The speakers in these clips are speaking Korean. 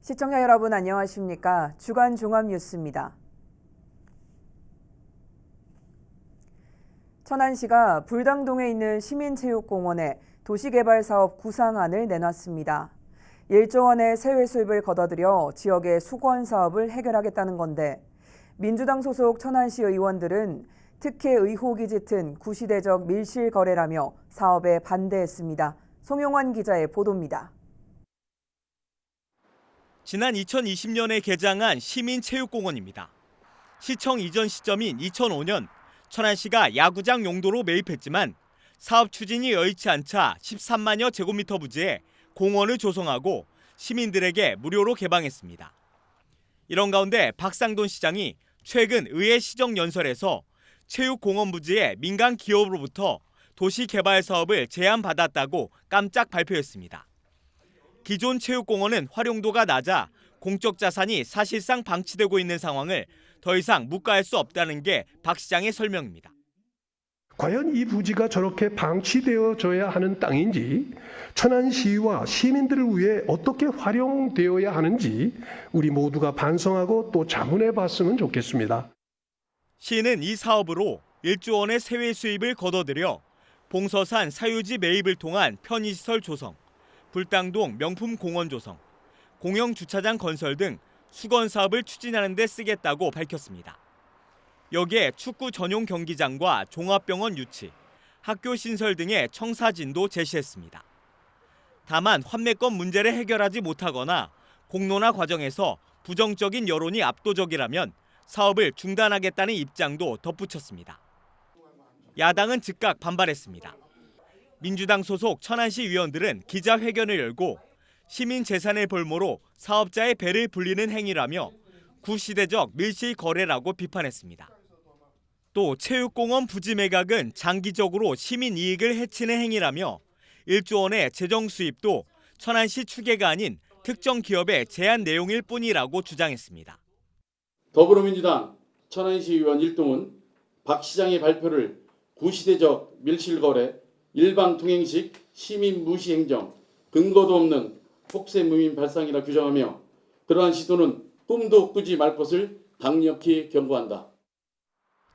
시청자 여러분 안녕하십니까? 주간 종합 뉴스입니다. 천안시가 불당동에 있는 시민체육공원에 도시개발사업 구상안을 내놨습니다. 1조 원의 세외 수입을 걷어들여 지역의 수건 사업을 해결하겠다는 건데 민주당 소속 천안시 의원들은 특혜 의혹이 짙은 구시대적 밀실 거래라며 사업에 반대했습니다. 송용환 기자의 보도입니다. 지난 2020년에 개장한 시민체육공원입니다. 시청 이전 시점인 2005년 천안시가 야구장 용도로 매입했지만 사업 추진이 여의치 않자 13만여 제곱미터 부지에 공원을 조성하고 시민들에게 무료로 개방했습니다. 이런 가운데 박상돈 시장이 최근 의회 시정연설에서 체육공원 부지에 민간 기업으로부터 도시개발 사업을 제안받았다고 깜짝 발표했습니다. 기존 체육공원은 활용도가 낮아 공적 자산이 사실상 방치되고 있는 상황을 더 이상 묵과할 수 없다는 게 박 시장의 설명입니다. 과연 이 부지가 저렇게 방치되어져야 하는 땅인지, 천안시와 시민들을 위해 어떻게 활용되어야 하는지 우리 모두가 반성하고 또 자문해 봤으면 좋겠습니다. 시는 이 사업으로 1조 원의 세외 수입을 걷어들여 봉서산 사유지 매입을 통한 편의시설 조성, 불당동 명품 공원 조성, 공영 주차장 건설 등 수건 사업을 추진하는 데 쓰겠다고 밝혔습니다. 여기에 축구 전용 경기장과 종합병원 유치, 학교 신설 등의 청사진도 제시했습니다. 다만 환매권 문제를 해결하지 못하거나 공론화 과정에서 부정적인 여론이 압도적이라면 사업을 중단하겠다는 입장도 덧붙였습니다. 야당은 즉각 반발했습니다. 민주당 소속 천안시 의원들은 기자회견을 열고 시민 재산을 볼모로 사업자의 배를 불리는 행위라며 구시대적 밀실 거래라고 비판했습니다. 또 체육공원 부지 매각은 장기적으로 시민 이익을 해치는 행위라며 1조 원의 재정 수입도 천안시 추계가 아닌 특정 기업의 제한 내용일 뿐이라고 주장했습니다. 더불어민주당 천안시 의원 일동은 박 시장의 발표를 구시대적 밀실거래, 일방통행식 시민 무시 행정, 근거도 없는 폭세 무민 발상이라 규정하며 그러한 시도는 꿈도 꾸지 말 것을 강력히 경고한다.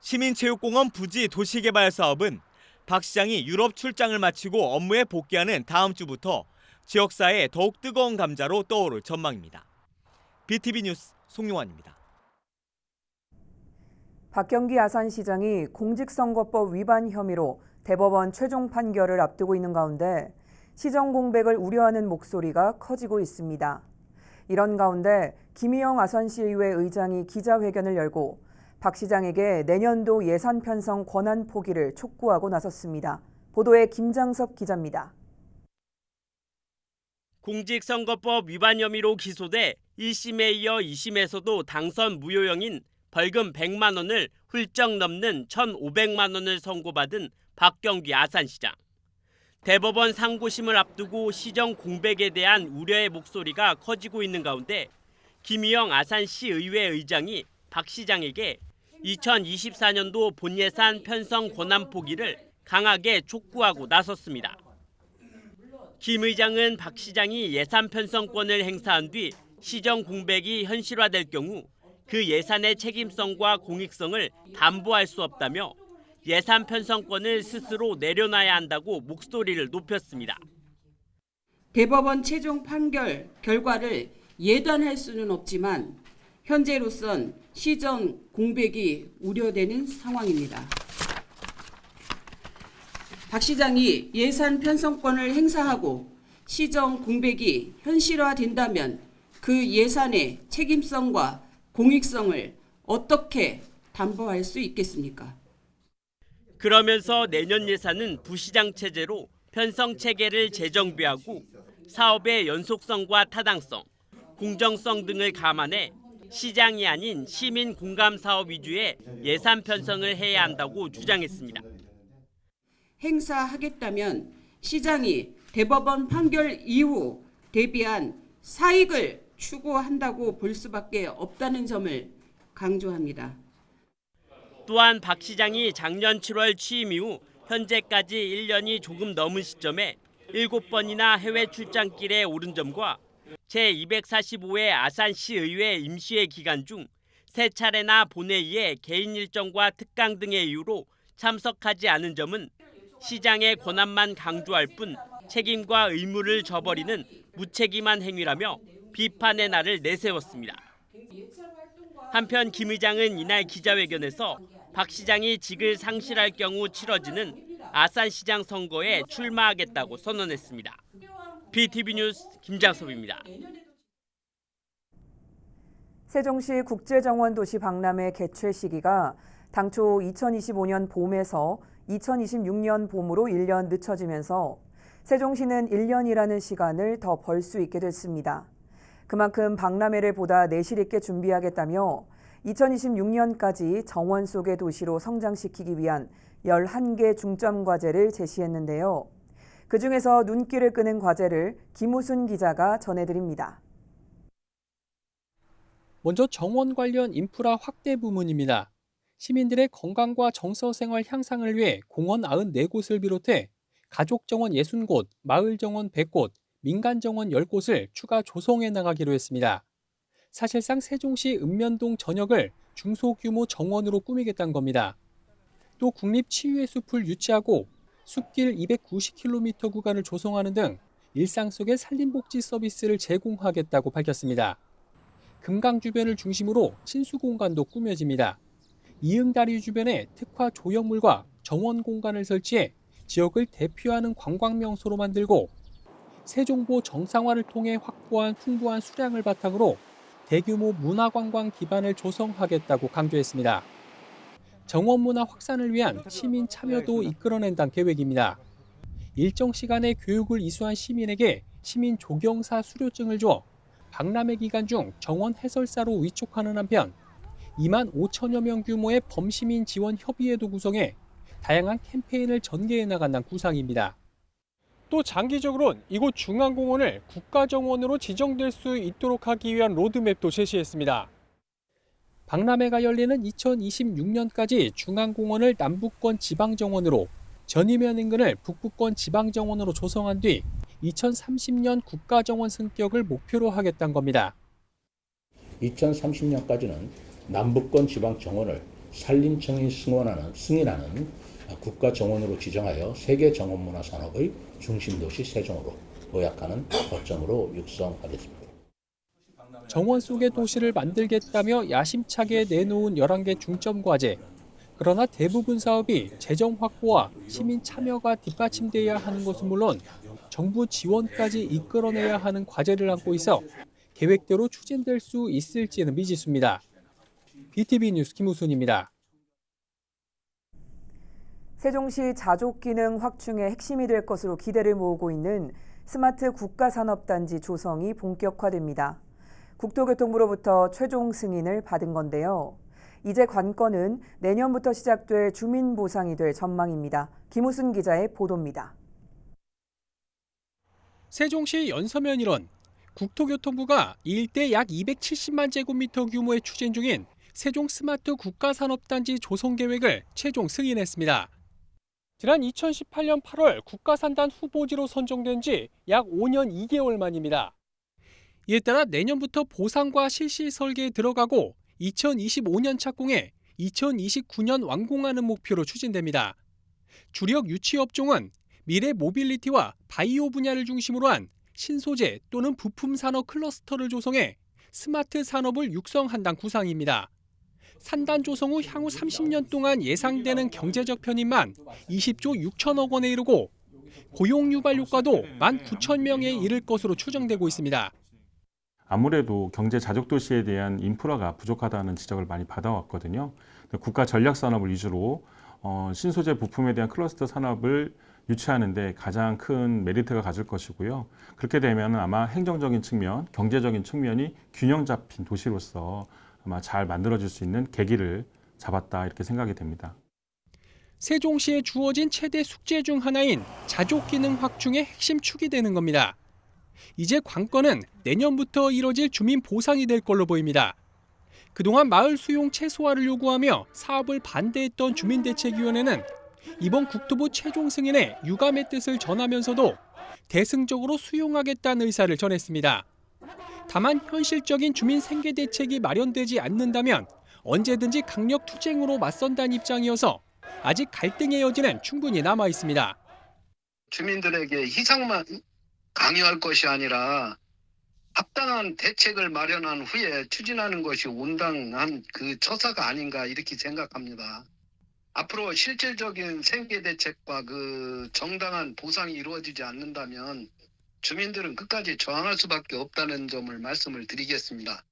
시민체육공원 부지 도시개발 사업은 박 시장이 유럽 출장을 마치고 업무에 복귀하는 다음 주부터 지역사회에 더욱 뜨거운 감자로 떠오를 전망입니다. BTV 뉴스 송용환입니다. 박경기 아산시장이 공직선거법 위반 혐의로 대법원 최종 판결을 앞두고 있는 가운데 시정 공백을 우려하는 목소리가 커지고 있습니다. 이런 가운데 김희영 아산시의회 의장이 기자회견을 열고 박 시장에게 내년도 예산 편성 권한 포기를 촉구하고 나섰습니다. 보도에 김장섭 기자입니다. 공직선거법 위반 혐의로 기소돼 1심에 이어 2심에서도 당선 무효형인 벌금 100만 원을 훌쩍 넘는 1,500만 원을 선고받은 박경기 아산시장. 대법원 상고심을 앞두고 시정 공백에 대한 우려의 목소리가 커지고 있는 가운데 김희영 아산시 의회 의장이 박 시장에게 2024년도 본예산 편성 권한 포기를 강하게 촉구하고 나섰습니다. 김 의장은 박 시장이 예산 편성권을 행사한 뒤 시정 공백이 현실화될 경우 그 예산의 책임성과 공익성을 담보할 수 없다며 예산 편성권을 스스로 내려놔야 한다고 목소리를 높였습니다. 대법원 최종 판결 결과를 예단할 수는 없지만 현재로선 시정 공백이 우려되는 상황입니다. 박 시장이 예산 편성권을 행사하고 시정 공백이 현실화된다면 그 예산의 책임성과 공익성을 어떻게 담보할 수 있겠습니까? 그러면서 내년 예산은 부시장 체제로 편성 체계를 재정비하고 사업의 연속성과 타당성, 공정성 등을 감안해 시장이 아닌 시민 공감 사업 위주의 예산 편성을 해야 한다고 주장했습니다. 행사하겠다면 시장이 대법원 판결 이후 대비한 사익을 추구한다고 볼 수밖에 없다는 점을 강조합니다. 또한 박 시장이 작년 7월 취임 이후 현재까지 1년이 조금 넘은 시점에 7번이나 해외 출장길에 오른 점과 제245회 아산시의회 임시회 기간 중 3차례나 본회의에 개인 일정과 특강 등의 이유로 참석하지 않은 점은 시장의 권한만 강조할 뿐 책임과 의무를 저버리는 무책임한 행위라며 비판의 날을 내세웠습니다. 한편 김 의장은 이날 기자회견에서 박 시장이 직을 상실할 경우 치러지는 아산시장 선거에 출마하겠다고 선언했습니다. BTV 뉴스 김장섭입니다. 세종시 국제정원 도시 박람회 개최 시기가 당초 2025년 봄에서 2026년 봄으로 1년 늦춰지면서 세종시는 1년이라는 시간을 더 벌 수 있게 됐습니다. 그만큼 박람회를 보다 내실 있게 준비하겠다며 2026년까지 정원 속의 도시로 성장시키기 위한 11개 중점 과제를 제시했는데요. 그중에서 눈길을 끄는 과제를 김우순 기자가 전해드립니다. 먼저 정원 관련 인프라 확대 부문입니다. 시민들의 건강과 정서생활 향상을 위해 공원 94곳을 비롯해 가족정원 60곳, 마을정원 100곳, 민간정원 10곳을 추가 조성해 나가기로 했습니다. 사실상 세종시 읍면동 전역을 중소규모 정원으로 꾸미겠다는 겁니다. 또 국립치유의 숲을 유치하고 숲길 290km 구간을 조성하는 등 일상 속의 산림복지 서비스를 제공하겠다고 밝혔습니다. 금강 주변을 중심으로 친수 공간도 꾸며집니다. 이응다리 주변에 특화 조형물과 정원 공간을 설치해 지역을 대표하는 관광 명소로 만들고 세종보 정상화를 통해 확보한 풍부한 수량을 바탕으로 대규모 문화관광 기반을 조성하겠다고 강조했습니다. 정원 문화 확산을 위한 시민 참여도 이끌어낸다는 계획입니다. 일정 시간에 교육을 이수한 시민에게 시민 조경사 수료증을 줘 박람회 기간 중 정원 해설사로 위촉하는 한편 2만 5천여 명 규모의 범시민 지원 협의회도 구성해 다양한 캠페인을 전개해 나간다는 구상입니다. 또 장기적으로는 이곳 중앙공원을 국가정원으로 지정될 수 있도록 하기 위한 로드맵도 제시했습니다. 박람회가 열리는 2026년까지 중앙공원을 남북권 지방정원으로, 전이면 인근을 북부권 지방정원으로 조성한 뒤 2030년 국가정원 승격을 목표로 하겠다는 겁니다. 2030년까지는 남북권 지방정원을 산림청이 승인하는 국가정원으로 지정하여 세계 정원문화 산업의 중심도시 세종으로 도약하는 거점으로 육성하겠습니다. 정원 속의 도시를 만들겠다며 야심차게 내놓은 11개 중점 과제. 그러나 대부분 사업이 재정 확보와 시민 참여가 뒷받침돼야 하는 것은 물론 정부 지원까지 이끌어내야 하는 과제를 안고 있어 계획대로 추진될 수 있을지는 미지수입니다. BTV 뉴스 김우순입니다. 세종시 자족 기능 확충의 핵심이 될 것으로 기대를 모으고 있는 스마트 국가산업단지 조성이 본격화됩니다. 국토교통부로부터 최종 승인을 받은 건데요. 이제 관건은 내년부터 시작될 주민 보상이 될 전망입니다. 김우순 기자의 보도입니다. 세종시 연서면 일원, 국토교통부가 이 일대 약 270만 제곱미터 규모의 추진 중인 세종 스마트 국가산업단지 조성 계획을 최종 승인했습니다. 지난 2018년 8월 국가산단 후보지로 선정된 지 약 5년 2개월 만입니다. 이에 따라 내년부터 보상과 실시 설계에 들어가고 2025년 착공해 2029년 완공하는 목표로 추진됩니다. 주력 유치 업종은 미래 모빌리티와 바이오 분야를 중심으로 한 신소재 또는 부품 산업 클러스터를 조성해 스마트 산업을 육성한다는 구상입니다. 산단 조성 후 향후 30년 동안 예상되는 경제적 편입만 20조 6천억 원에 이르고 고용 유발 효과도 19,000명에 이를 것으로 추정되고 있습니다. 아무래도 경제 자족 도시에 대한 인프라가 부족하다는 지적을 많이 받아왔거든요. 국가 전략 산업을 위주로 신소재 부품에 대한 클러스터 산업을 유치하는데 가장 큰 메리트가 가질 것이고요. 그렇게 되면 아마 행정적인 측면, 경제적인 측면이 균형 잡힌 도시로서 아마 잘 만들어질 수 있는 계기를 잡았다 이렇게 생각이 됩니다. 세종시에 주어진 최대 숙제 중 하나인 자족 기능 확충의 핵심 축이 되는 겁니다. 이제 관건은 내년부터 이뤄질 주민 보상이 될 걸로 보입니다. 그동안 마을 수용 최소화를 요구하며 사업을 반대했던 주민대책위원회는 이번 국토부 최종 승인에 유감의 뜻을 전하면서도 대승적으로 수용하겠다는 의사를 전했습니다. 다만 현실적인 주민 생계 대책이 마련되지 않는다면 언제든지 강력 투쟁으로 맞선다는 입장이어서 아직 갈등의 여지는 충분히 남아 있습니다. 주민들에게 희생만 강요할 것이 아니라 합당한 대책을 마련한 후에 추진하는 것이 온당한 그 처사가 아닌가 이렇게 생각합니다. 앞으로 실질적인 생계 대책과 그 정당한 보상이 이루어지지 않는다면 주민들은 끝까지 저항할 수밖에 없다는 점을 말씀을 드리겠습니다.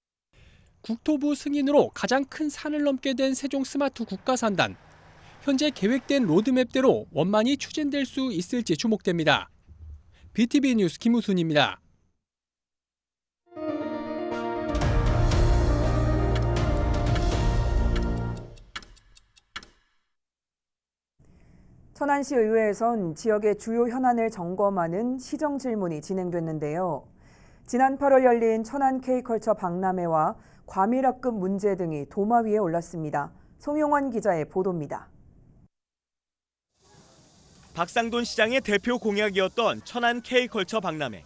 국토부 승인으로 가장 큰 산을 넘게 된 세종 스마트 국가산단. 현재 계획된 로드맵대로 원만히 추진될 수 있을지 주목됩니다. BTV 뉴스 김우순입니다. 천안시 의회에선 지역의 주요 현안을 점검하는 시정 질문이 진행됐는데요. 지난 8월 열린 천안 K컬처 박람회와 과밀학급 문제 등이 도마 위에 올랐습니다. 송용원 기자의 보도입니다. 박상돈 시장의 대표 공약이었던 천안 K컬처 박람회.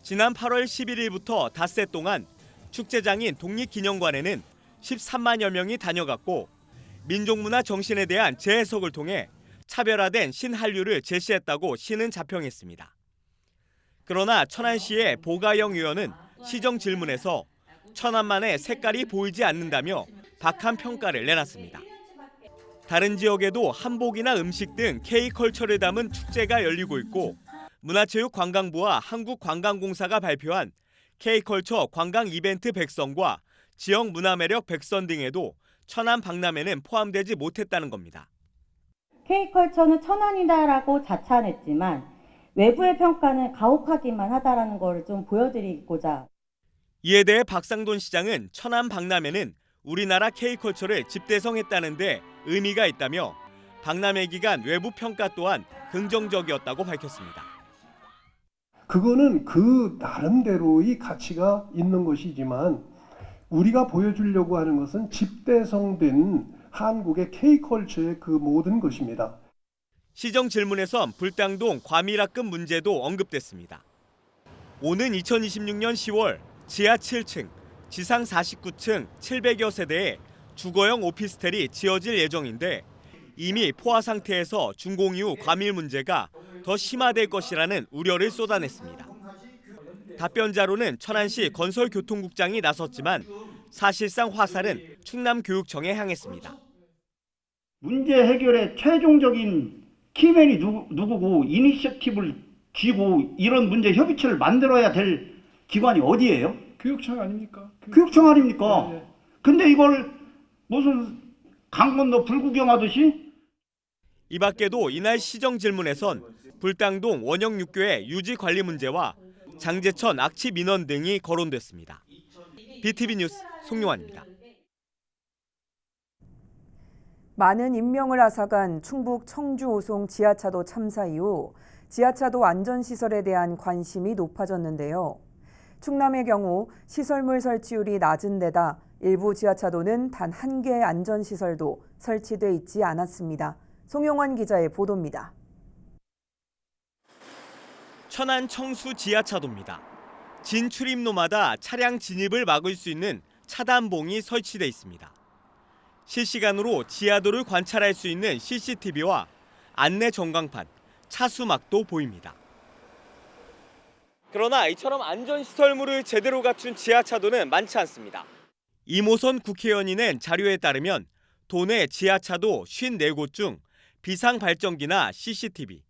지난 8월 11일부터 닷새 동안 축제장인 독립기념관에는 13만여 명이 다녀갔고 민족문화 정신에 대한 재해석을 통해 차별화된 신한류를 제시했다고 시는 자평했습니다. 그러나 천안시의 보가영 의원은 시정 질문에서 천안만의 색깔이 보이지 않는다며 박한 평가를 내놨습니다. 다른 지역에도 한복이나 음식 등 K컬처를 담은 축제가 열리고 있고 문화체육관광부와 한국관광공사가 발표한 K컬처 관광 이벤트 백선과 지역 문화매력 백선 등에도 천안 박람회는 포함되지 못했다는 겁니다. K컬처는 천안이다라고 자찬했지만 외부의 평가는 가혹하기만 하다라는 걸 좀 보여드리고자. 이에 대해 박상돈 시장은 천안 박람회는 우리나라 K컬처를 집대성했다는데 의미가 있다며 박람회 기간 외부 평가 또한 긍정적이었다고 밝혔습니다. 그거는 그 나름대로의 가치가 있는 것이지만 우리가 보여주려고 하는 것은 집대성된 한국의 K컬처의 그 모든 것입니다. 시정 질문에선 불당동 과밀학급 문제도 언급됐습니다. 오는 2026년 10월 지하 7층, 지상 49층 700여 세대의 주거용 오피스텔이 지어질 예정인데 이미 포화 상태에서 준공 이후 과밀 문제가 더 심화될 것이라는 우려를 쏟아냈습니다. 답변자로는 천안시 건설교통국장이 나섰지만 사실상 화살은 충남교육청에 향했습니다. 문제 해결의 최종적인 키맨이 누구고 이니셔티브를 쥐고 이런 문제 협의체를 만들어야 될 기관이 어디예요? 교육청 아닙니까? 교육청 아닙니까? 네. 근데 이걸 무슨 강 건너 불구경하듯이? 이 밖에도 이날 시정 질문에선 불당동 원형6교의 유지 관리 문제와 장제천 악취 민원 등이 거론됐습니다. BTV 뉴스 송용환입니다. 많은 인명을 앗아간 충북 청주 오송 지하차도 참사 이후 지하차도 안전시설에 대한 관심이 높아졌는데요. 충남의 경우 시설물 설치율이 낮은 데다 일부 지하차도는 단 한 개의 안전시설도 설치돼 있지 않았습니다. 송용환 기자의 보도입니다. 천안 청수 지하차도입니다. 진출입로마다 차량 진입을 막을 수 있는 차단봉이 설치돼 있습니다. 실시간으로 지하도를 관찰할 수 있는 CCTV와 안내 전광판, 차수막도 보입니다. 그러나 이처럼 안전시설물을 제대로 갖춘 지하차도는 많지 않습니다. 이모선 국회의원이 낸 자료에 따르면 도내 지하차도 54곳 중 비상발전기나 CCTV,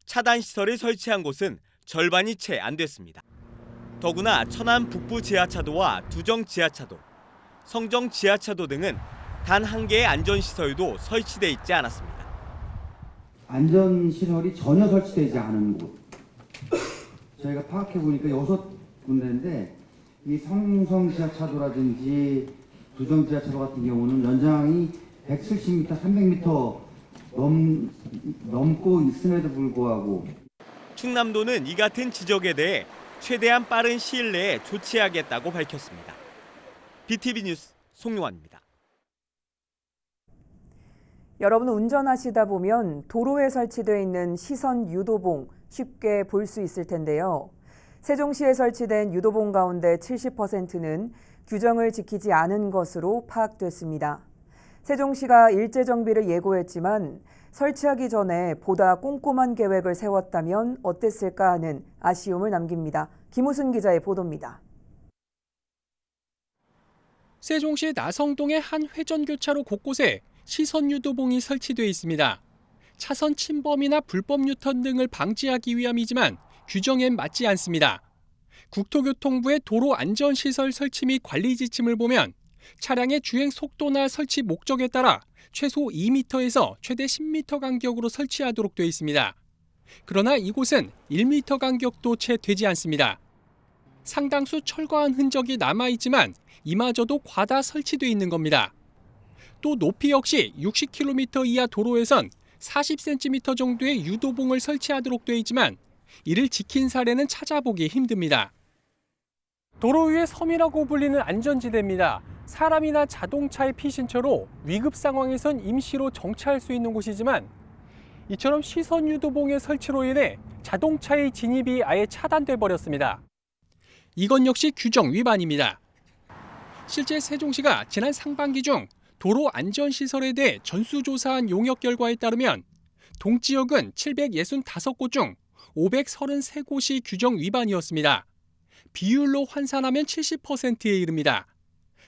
차단시설을 설치한 곳은 절반이 채 안 됐습니다. 더구나 천안 북부 지하차도와 두정 지하차도, 성정 지하차도 등은 단 한 개의 안전시설도 설치돼 있지 않았습니다. 안전시설이 전혀 설치되지 않은 곳. 저희가 파악해보니까 6군데인데 이 성성 지하차도라든지 두정 지하차도 같은 경우는 연장이 170m, 300m 넘고 있음에도 불구하고 충남도는 이 같은 지적에 대해 최대한 빠른 시일 내에 조치하겠다고 밝혔습니다. BTV 뉴스 송용환입니다. 여러분 운전하시다 보면 도로에 설치되어 있는 시선 유도봉 쉽게 볼 수 있을 텐데요. 세종시에 설치된 유도봉 가운데 70%는 규정을 지키지 않은 것으로 파악됐습니다. 세종시가 일제 정비를 예고했지만 설치하기 전에 보다 꼼꼼한 계획을 세웠다면 어땠을까 하는 아쉬움을 남깁니다. 김우순 기자의 보도입니다. 세종시 나성동의 한 회전교차로 곳곳에 시선 유도봉이 설치돼 있습니다. 차선 침범이나 불법 유턴 등을 방지하기 위함이지만 규정엔 맞지 않습니다. 국토교통부의 도로안전시설 설치 및 관리 지침을 보면 차량의 주행 속도나 설치 목적에 따라 최소 2m에서 최대 10m 간격으로 설치하도록 되어 있습니다. 그러나 이곳은 1m 간격도 채 되지 않습니다. 상당수 철거한 흔적이 남아있지만 이마저도 과다 설치돼 있는 겁니다. 또 높이 역시 60km 이하 도로에선 40cm 정도의 유도봉을 설치하도록 되어 있지만 이를 지킨 사례는 찾아보기 힘듭니다. 도로 위의 섬이라고 불리는 안전지대입니다. 사람이나 자동차의 피신처로 위급 상황에선 임시로 정차할 수 있는 곳이지만 이처럼 시선 유도봉의 설치로 인해 자동차의 진입이 아예 차단돼 버렸습니다. 이건 역시 규정 위반입니다. 실제 세종시가 지난 상반기 중 도로 안전시설에 대해 전수조사한 용역 결과에 따르면 동지역은 765곳 중 533곳이 규정 위반이었습니다. 비율로 환산하면 70%에 이릅니다.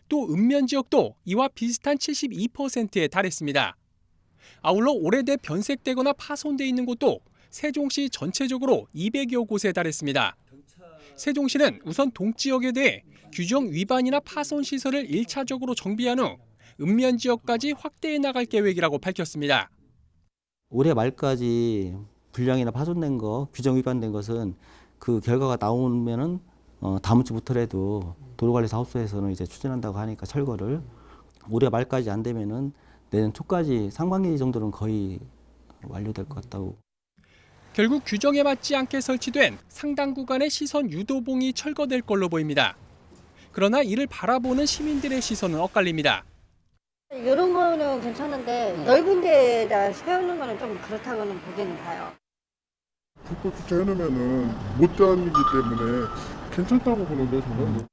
또 읍면 지역도 이와 비슷한 72%에 달했습니다. 아울러 오래돼 변색되거나 파손돼 있는 곳도 세종시 전체적으로 200여 곳에 달했습니다. 세종시는 우선 동지역에 대해 규정 위반이나 파손 시설을 1차적으로 정비한 후 읍면 지역까지 확대해 나갈 계획이라고 밝혔습니다. 올해 말까지 불량이나 파손된 거, 규정 위반된 것은 그 결과가 나오면은 다음 주부터라도 도로관리사업소에서는 이제 추진한다고 하니까 철거를 올해 말까지 안 되면은 내년 초까지 상반기 정도는 거의 완료될 것 같다고. 결국 규정에 맞지 않게 설치된 상당 구간의 시선 유도봉이 철거될 걸로 보입니다. 그러나 이를 바라보는 시민들의 시선은 엇갈립니다. 이런 거는 괜찮은데 넓은 데에다 세우는 거는 좀 그렇다고는 보기는 봐요. 국도 주차해놓으면은 못 다니기 때문에 괜찮다고 보는데 저는.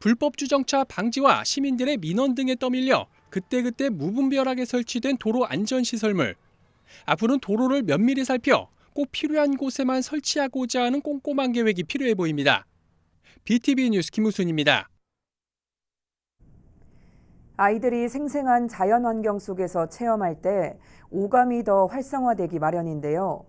불법 주정차 방지와 시민들의 민원 등에 떠밀려 그때그때 무분별하게 설치된 도로 안전시설물. 앞으로는 도로를 면밀히 살펴 꼭 필요한 곳에만 설치하고자 하는 꼼꼼한 계획이 필요해 보입니다. BTV 뉴스 김우순입니다. 아이들이 생생한 자연 환경 속에서 체험할 때 오감이 더 활성화되기 마련인데요.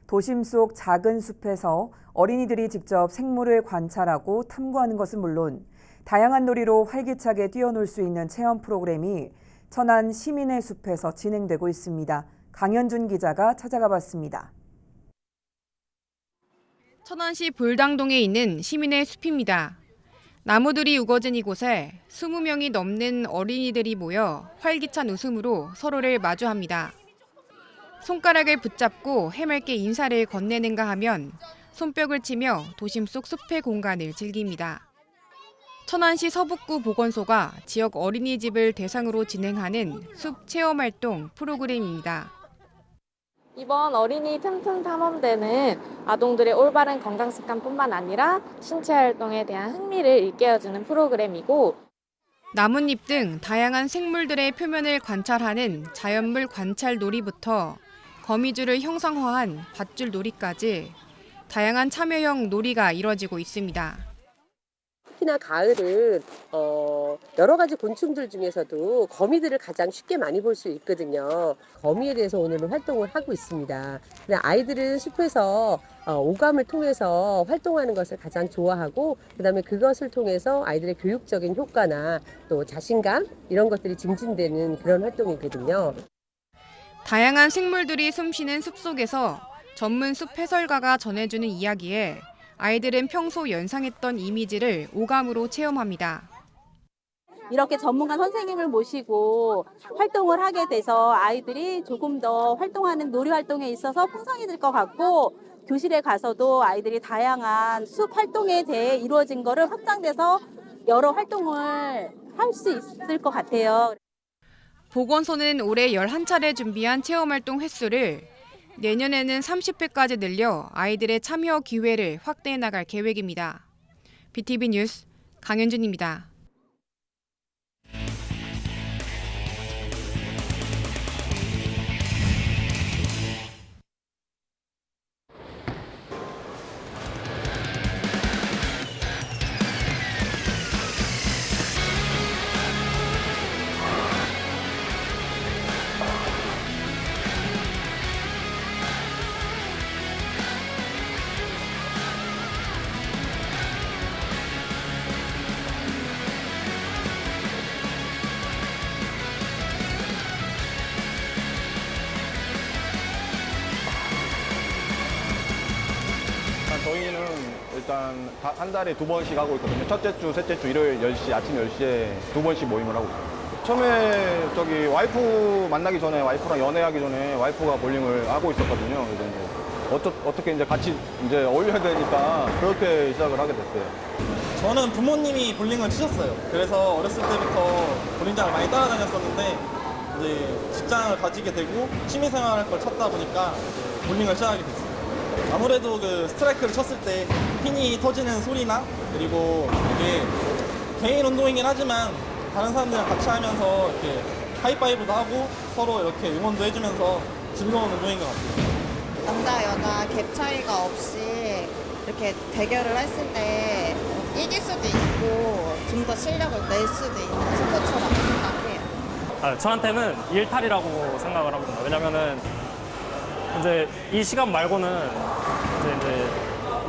도심 속 작은 숲에서 어린이들이 직접 생물을 관찰하고 탐구하는 것은 물론 다양한 놀이로 활기차게 뛰어놀 수 있는 체험 프로그램이 천안 시민의 숲에서 진행되고 있습니다. 강현준 기자가 찾아가 봤습니다. 천안시 볼당동에 있는 시민의 숲입니다. 나무들이 우거진 이곳에 20명이 넘는 어린이들이 모여 활기찬 웃음으로 서로를 마주합니다. 손가락을 붙잡고 해맑게 인사를 건네는가 하면 손뼉을 치며 도심 속 숲의 공간을 즐깁니다. 천안시 서북구 보건소가 지역 어린이집을 대상으로 진행하는 숲 체험활동 프로그램입니다. 이번 어린이 틈틈 탐험대는 아동들의 올바른 건강 습관뿐만 아니라 신체 활동에 대한 흥미를 일깨워주는 프로그램이고 나뭇잎 등 다양한 생물들의 표면을 관찰하는 자연물 관찰 놀이부터 거미줄을 형상화한 밧줄 놀이까지 다양한 참여형 놀이가 이뤄지고 있습니다. 특히나 가을은 여러 가지 곤충들 중에서도 거미들을 가장 쉽게 많이 볼 수 있거든요. 거미에 대해서 오늘은 활동을 하고 있습니다. 근데 아이들은 숲에서 오감을 통해서 활동하는 것을 가장 좋아하고 그다음에 그것을 통해서 아이들의 교육적인 효과나 또 자신감 이런 것들이 증진되는 그런 활동이거든요. 다양한 생물들이 숨쉬는 숲속에서 전문 숲 해설가가 전해주는 이야기에 아이들은 평소 연상했던 이미지를 오감으로 체험합니다. 이렇게 전문가 선생님을 모시고 활동을 하게 돼서 아이들이 조금 더 활동하는 놀이 활동에 있어서 풍성해질 것 같고 교실에 가서도 아이들이 다양한 숲 활동에 대해 이루어진 거를 확장돼서 여러 활동을 할 수 있을 것 같아요. 보건소는 올해 11차례 준비한 체험활동 횟수를 내년에는 30회까지 늘려 아이들의 참여 기회를 확대해 나갈 계획입니다. BTV 뉴스 강현준입니다. 저희는 일단 한 달에 2번씩 하고 있거든요. 첫째 주, 셋째 주, 일요일 10시, 아침 10시에 2번씩 모임을 하고 있어요. 처음에 저기 와이프 만나기 전에, 와이프랑 연애하기 전에 와이프가 볼링을 하고 있었거든요. 그래서 이제 어떻게 이제 같이 이제 어울려야 되니까 그렇게 시작을 하게 됐어요. 저는 부모님이 볼링을 치셨어요. 그래서 어렸을 때부터 볼링장을 많이 따라다녔었는데 이제 직장을 가지게 되고 취미생활 할 걸 찾다 보니까 이제 볼링을 시작하게 됐어요. 아무래도 그 스트라이크를 쳤을 때 핀이 터지는 소리나 그리고 이게 개인 운동이긴 하지만 다른 사람들이랑 같이 하면서 이렇게 하이파이브도 하고 서로 이렇게 응원도 해주면서 즐거운 운동인 것 같아요. 남자 여자 갭 차이가 없이 이렇게 대결을 했을 때 이길 수도 있고 좀 더 실력을 낼 수도 있는 스포츠라고 생각해요. 저한테는 일탈이라고 생각을 합니다. 왜냐면은 이제 이 시간 말고는 이제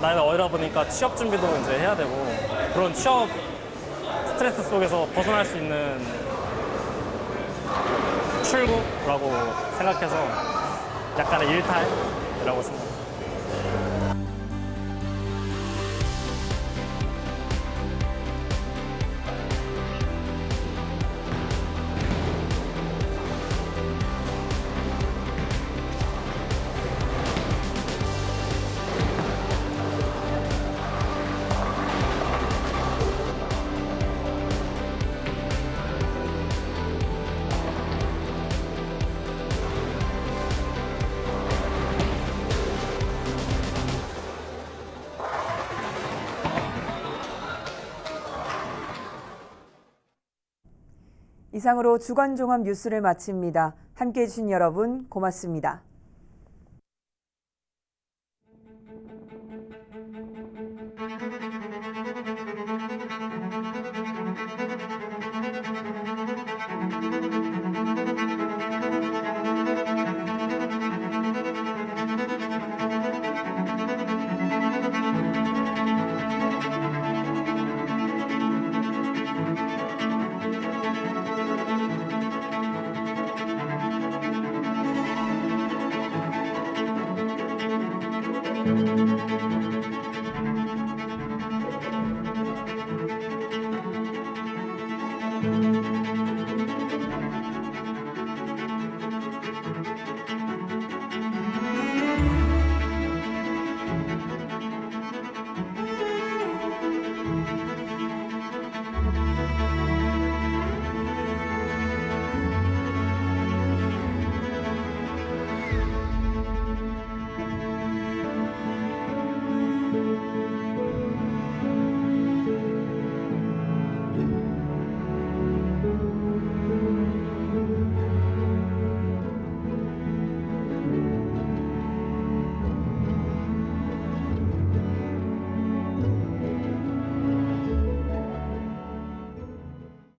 나이가 어리다 보니까 취업 준비도 이제 해야 되고 그런 취업 스트레스 속에서 벗어날 수 있는 출구라고 생각해서 약간의 일탈이라고 생각합니다. 이상으로 주간 종합 뉴스를 마칩니다. 함께해 주신 여러분 고맙습니다. Thank you.